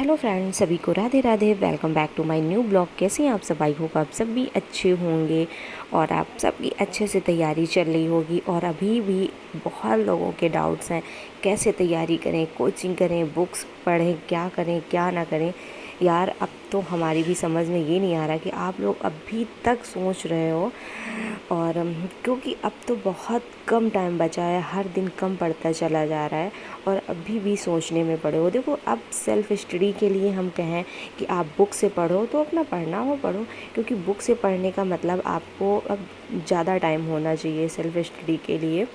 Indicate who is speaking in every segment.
Speaker 1: Hello friends, सभी को Radhe Radhe. Welcome back to my new blog. कैसे हैं आप सब? आई होप आप सब भी अच्छे होंगे और आप सबकी अच्छे से तैयारी चल रही होगी। और अभी भी बहुत लोगों के डाउट्स हैं, कैसे तैयारी करें, कोचिंग करें, बुक्स पढ़ें, क्या करें क्या ना करें। यार अब तो हमारी भी समझ में ये नहीं आ रहा कि आप लोग अभी तक सोच रहे हो। और क्योंकि अब तो बहुत कम टाइम बचा है, हर दिन कम पड़ता चला जा रहा है और अभी भी सोचने में पड़े हो। देखो, अब सेल्फ़ स्टडी के लिए हम कहें कि आप बुक से पढ़ो तो अपना पढ़ना हो पढ़ो, क्योंकि बुक से पढ़ने का मतलब आपको अब ज़्यादा टाइम होना चाहिए सेल्फ़ स्टडी के लिए।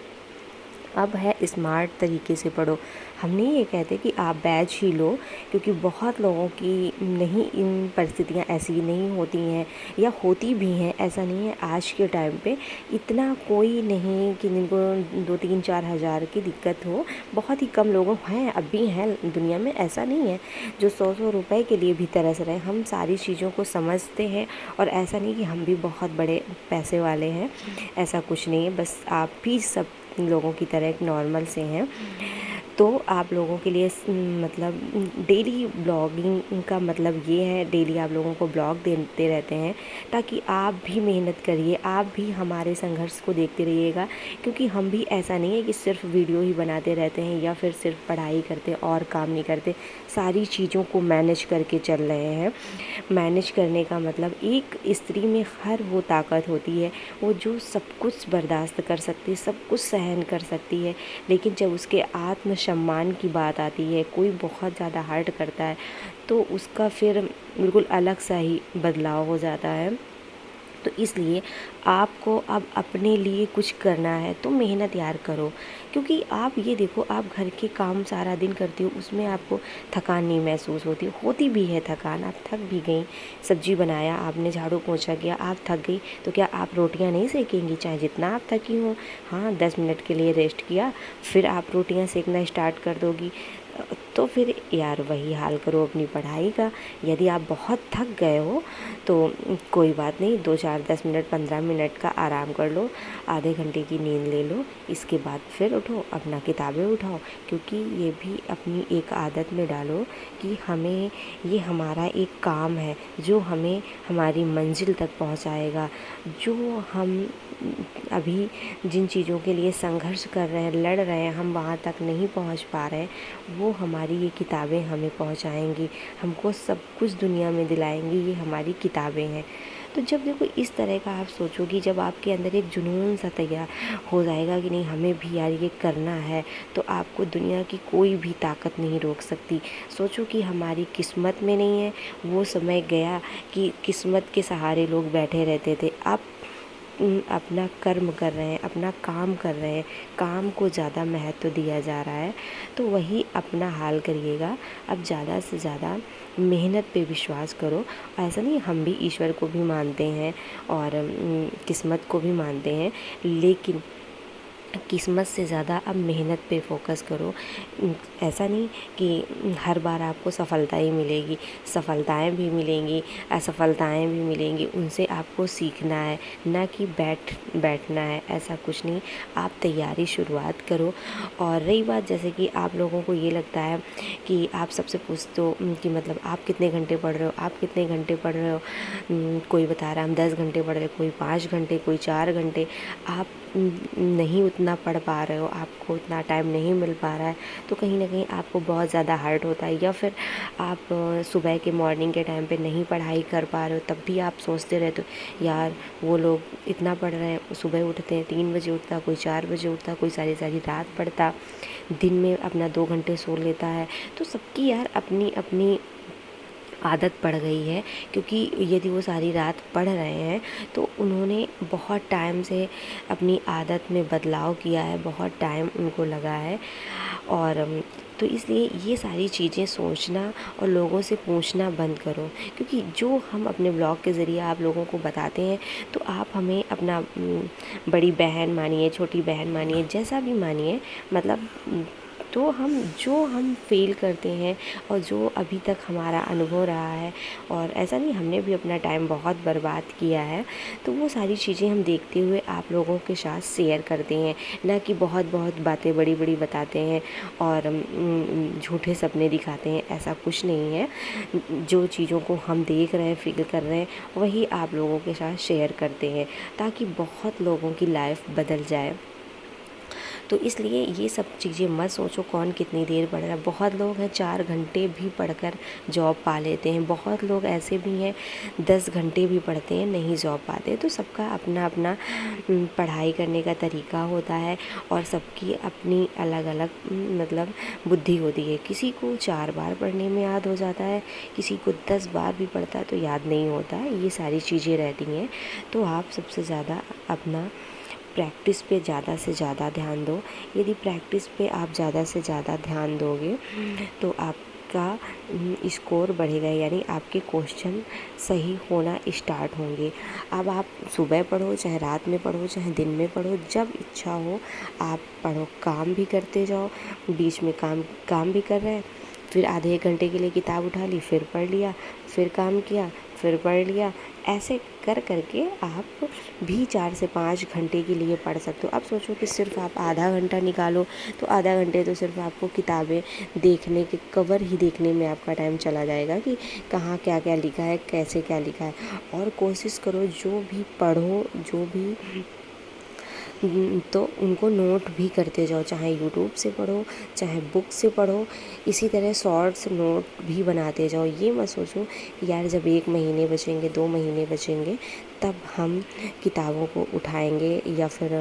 Speaker 1: अब है स्मार्ट तरीके से पढ़ो। हम नहीं ये कहते कि आप बैच ही लो, क्योंकि बहुत लोगों की नहीं, इन परिस्थितियाँ ऐसी नहीं होती हैं या होती भी हैं। ऐसा नहीं है, आज के टाइम पे इतना कोई नहीं कि जिनको 2-3-4 हज़ार की दिक्कत हो। बहुत ही कम लोग हैं, अब भी हैं दुनिया में, ऐसा नहीं है जो 100-100 रुपए के लिए भी तरस रहे हैं। हम सारी चीज़ों को समझते हैं और ऐसा नहीं कि हम भी बहुत बड़े पैसे वाले हैं, ऐसा कुछ नहीं है। बस आप भी सब लोगों की तरह एक नॉर्मल से हैं। तो आप लोगों के लिए मतलब डेली ब्लॉगिंग का मतलब ये है, डेली आप लोगों को ब्लॉग देते रहते हैं ताकि आप भी मेहनत करिए, आप भी हमारे संघर्ष को देखते रहिएगा। क्योंकि हम भी ऐसा नहीं है कि सिर्फ वीडियो ही बनाते रहते हैं या फिर सिर्फ पढ़ाई करते और काम नहीं करते। सारी चीज़ों को मैनेज करके चल रहे हैं। मैनेज करने का मतलब एक स्त्री में हर वो ताकत होती है, वो जो सब कुछ बर्दाश्त कर सकती है, सब कुछ सहन कर सकती है। लेकिन जब उसके आत्मसम्मान की बात आती है, कोई बहुत ज़्यादा हर्ट करता है, तो उसका फिर बिल्कुल अलग सा ही बदलाव हो जाता है। तो इसलिए आपको अब अपने लिए कुछ करना है तो मेहनत यार करो। क्योंकि आप ये देखो, आप घर के काम सारा दिन करती हो, उसमें आपको थकान नहीं महसूस होती। होती भी है थकान, आप थक भी गई। सब्जी बनाया आपने, झाड़ू पोंछा किया, आप थक गई, तो क्या आप रोटियां नहीं सेकेंगी चाहे जितना आप थकी हो? हाँ, 10 मिनट के लिए रेस्ट किया, फिर आप रोटियां सेकना स्टार्ट कर दोगी। तो फिर यार वही हाल करो अपनी पढ़ाई का। यदि आप बहुत थक गए हो तो कोई बात नहीं, 2-4-10 मिनट 15 मिनट का आराम कर लो, आधे घंटे की नींद ले लो, इसके बाद फिर उठो, अपना किताबें उठाओ। क्योंकि ये भी अपनी एक आदत में डालो कि हमें, ये हमारा एक काम है जो हमें हमारी मंजिल तक पहुंचाएगा। जो हम अभी जिन चीज़ों के लिए संघर्ष कर रहे हैं, लड़ रहे हैं, हम वहाँ तक नहीं पहुँच पा रहे हैं, वो हमारी ये किताबें हमें पहुँचाएंगी, हमको सब कुछ दुनिया में दिलाएंगी। ये हमारी किताबें हैं। तो जब देखो इस तरह का आप सोचोगी, जब आपके अंदर एक जुनून सा तैयार हो जाएगा कि नहीं हमें भी यार ये करना है, तो आपको दुनिया की कोई भी ताकत नहीं रोक सकती। सोचो कि हमारी किस्मत में नहीं है, वो समय गया कि किस्मत के सहारे लोग बैठे रहते थे। अब अपना कर्म कर रहे हैं, अपना काम कर रहे हैं, काम को ज़्यादा महत्व दिया जा रहा है। तो वही अपना हाल करिएगा। अब ज़्यादा से ज़्यादा मेहनत पे विश्वास करो। ऐसा नहीं, हम भी ईश्वर को भी मानते हैं और किस्मत को भी मानते हैं, लेकिन किस्मत से ज़्यादा अब मेहनत पे फोकस करो। ऐसा नहीं कि हर बार आपको सफलता ही मिलेगी, सफलताएं भी मिलेंगी, असफलताएं भी मिलेंगी, उनसे आपको सीखना है, ना कि बैठना है। ऐसा कुछ नहीं, आप तैयारी शुरुआत करो। और रही बात, जैसे कि आप लोगों को ये लगता है कि आप सबसे पूछते हो कि मतलब आप कितने घंटे पढ़ रहे हो, आप कितने घंटे पढ़ रहे हो। कोई बता रहा है हम 10 घंटे पढ़ रहे, कोई 5 घंटे, कोई 4 घंटे। आप नहीं उतना पढ़ पा रहे हो, आपको उतना टाइम नहीं मिल पा रहा है, तो कहीं ना कहीं आपको बहुत ज़्यादा हर्ट होता है। या फिर आप सुबह के मॉर्निंग के टाइम पे नहीं पढ़ाई कर पा रहे हो, तब भी आप सोचते रहते हो यार वो लोग इतना पढ़ रहे हैं, सुबह उठते हैं 3 बजे उठता, कोई 4 बजे उठता, कोई सारी सारी रात पढ़ता, दिन में अपना 2 घंटे सो लेता है। तो सबकी यार अपनी अपनी आदत पड़ गई है। क्योंकि यदि वो सारी रात पढ़ रहे हैं तो उन्होंने बहुत टाइम से अपनी आदत में बदलाव किया है, बहुत टाइम उनको लगा है। और तो इसलिए ये सारी चीज़ें सोचना और लोगों से पूछना बंद करो। क्योंकि जो हम अपने ब्लॉग के ज़रिए आप लोगों को बताते हैं, तो आप हमें अपना बड़ी बहन मानिए, छोटी बहन मानिए, जैसा भी मानिए, मतलब तो हम फ़ील करते हैं और जो अभी तक हमारा अनुभव रहा है, और ऐसा नहीं, हमने भी अपना टाइम बहुत बर्बाद किया है, तो वो सारी चीज़ें हम देखते हुए आप लोगों के साथ शेयर करते हैं। ना कि बहुत बहुत बातें बड़ी बड़ी बताते हैं और झूठे सपने दिखाते हैं, ऐसा कुछ नहीं है। जो चीज़ों को हम देख रहे हैं, फ़ील कर रहे हैं, वही आप लोगों के साथ शेयर करते हैं, ताकि बहुत लोगों की लाइफ बदल जाए। तो इसलिए ये सब चीज़ें मत सोचो कौन कितनी देर पढ़ रहा है। बहुत लोग हैं 4 घंटे भी पढ़कर जॉब पा लेते हैं, बहुत लोग ऐसे भी हैं 10 घंटे भी पढ़ते हैं, नहीं जॉब पाते। तो सबका अपना अपना पढ़ाई करने का तरीका होता है, और सबकी अपनी अलग अलग मतलब बुद्धि होती है। किसी को 4 बार पढ़ने में याद हो जाता है, किसी को 10 बार भी पढ़ता है तो याद नहीं होता है। ये सारी चीज़ें रहती हैं। तो आप सबसे ज़्यादा अपना प्रैक्टिस पे ज़्यादा से ज़्यादा ध्यान दो। यदि प्रैक्टिस पे आप ज़्यादा से ज़्यादा ध्यान दोगे तो आपका स्कोर बढ़ेगा, यानी आपके क्वेश्चन सही होना स्टार्ट होंगे। अब आप सुबह पढ़ो, चाहे रात में पढ़ो, चाहे दिन में पढ़ो, जब इच्छा हो आप पढ़ो। काम भी करते जाओ, बीच में काम भी कर रहे हैं, फिर आधे 1 घंटे के लिए किताब उठा ली, फिर पढ़ लिया, फिर काम किया, फिर पढ़ लिया। ऐसे कर करके आप भी 4 से 5 घंटे के लिए पढ़ सकते हो। अब सोचो कि सिर्फ आप आधा घंटा निकालो, तो आधा घंटे तो सिर्फ आपको किताबें देखने के कवर ही देखने में आपका टाइम चला जाएगा कि कहाँ क्या क्या लिखा है, कैसे क्या लिखा है। और कोशिश करो जो भी पढ़ो, जो भी तो उनको नोट भी करते जाओ, चाहे यूट्यूब से पढ़ो, चाहे बुक से पढ़ो। इसी तरह शॉर्ट्स नोट भी बनाते जाओ। ये मत सोचो कि यार जब 1 महीने बचेंगे, 2 महीने बचेंगे, तब हम किताबों को उठाएंगे, या फिर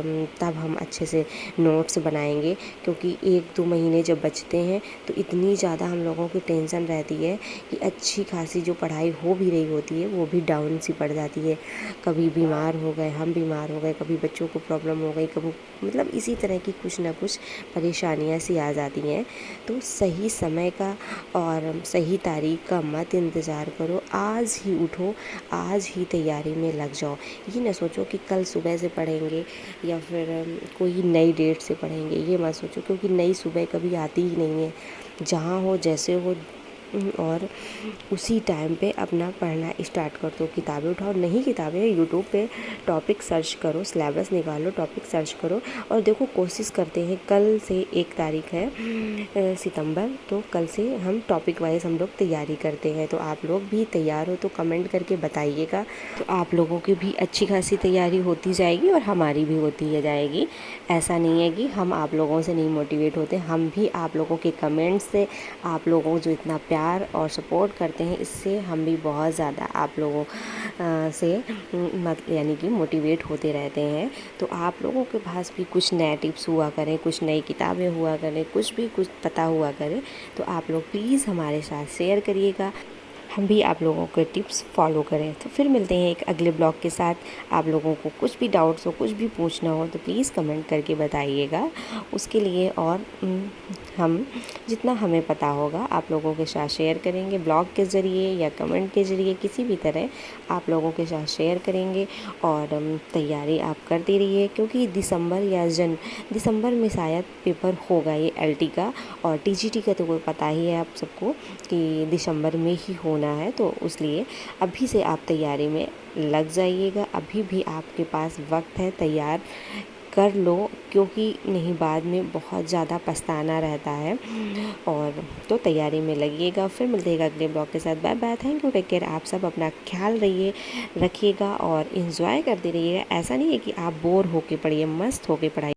Speaker 1: तब हम अच्छे से नोट्स बनाएंगे। क्योंकि 1-2 महीने जब बचते हैं तो इतनी ज़्यादा हम लोगों की टेंशन रहती है कि अच्छी खासी जो पढ़ाई हो भी रही होती है वो भी डाउन सी पड़ जाती है। कभी बीमार हो गए, हम बीमार हो गए, कभी बच्चों को प्रॉब्लम हो गई, कभी मतलब इसी तरह की कुछ ना कुछ परेशानियाँ सी आ जाती हैं। तो सही समय का और सही तारीख का मत इंतज़ार करो, आज ही उठो, आज ही तैयारी में लग जाओ। ये ना सोचो कि कल सुबह से पढ़ेंगे या फिर कोई नई डेट से पढ़ेंगे, ये मत सोचो, क्योंकि नई सुबह कभी आती ही नहीं है। जहाँ हो, जैसे हो, और उसी टाइम पे अपना पढ़ना स्टार्ट कर दो। किताबें उठाओ, नहीं किताबें यूट्यूब पे टॉपिक सर्च करो, सिलेबस निकालो, टॉपिक सर्च करो और देखो। कोशिश करते हैं, कल से 1 तारीख है सितंबर, तो कल से हम टॉपिक वाइज हम लोग तैयारी करते हैं। तो आप लोग भी तैयार हो तो कमेंट करके बताइएगा। तो आप लोगों की भी अच्छी खासी तैयारी होती जाएगी और हमारी भी होती जाएगी। ऐसा नहीं है कि हम आप लोगों से नहीं मोटिवेट होते, हम भी आप लोगों के कमेंट्स से, आप लोगों जो इतना प्यार और सपोर्ट करते हैं, इससे हम भी बहुत ज़्यादा आप लोगों से यानी कि मोटिवेट होते रहते हैं। तो आप लोगों के पास भी कुछ नए टिप्स हुआ करें, कुछ नई किताबें हुआ करें, कुछ पता हुआ करे, तो आप लोग प्लीज़ हमारे साथ शेयर करिएगा, हम भी आप लोगों के टिप्स फॉलो करें। तो फिर मिलते हैं एक अगले ब्लॉग के साथ। आप लोगों को कुछ भी डाउट्स हो, कुछ भी पूछना हो तो प्लीज़ कमेंट करके बताइएगा। उसके लिए और हम जितना हमें पता होगा आप लोगों के साथ शेयर करेंगे, ब्लॉग के ज़रिए या कमेंट के ज़रिए, किसी भी तरह आप लोगों के साथ शेयर करेंगे। और तैयारी आप करते रहिए, क्योंकि दिसंबर में शायद पेपर होगा ये LT का, और TGT का तो कोई पता ही है आप सबको कि दिसंबर में ही होना है। तो इसलिए अभी से आप तैयारी में लग जाइएगा। अभी भी आपके पास वक्त है, तैयार कर लो, क्योंकि नहीं बाद में बहुत ज़्यादा पछताना रहता है। और तो तैयारी में लगिएगा। फिर मिलते हैं अगले ब्लॉग के साथ। Bye bye, thank you, take care. आप सब अपना ख्याल रखिएगा और इन्जॉय करते रहिएगा। ऐसा नहीं है कि आप बोर होके पढ़िए, मस्त होके पढ़ाइए।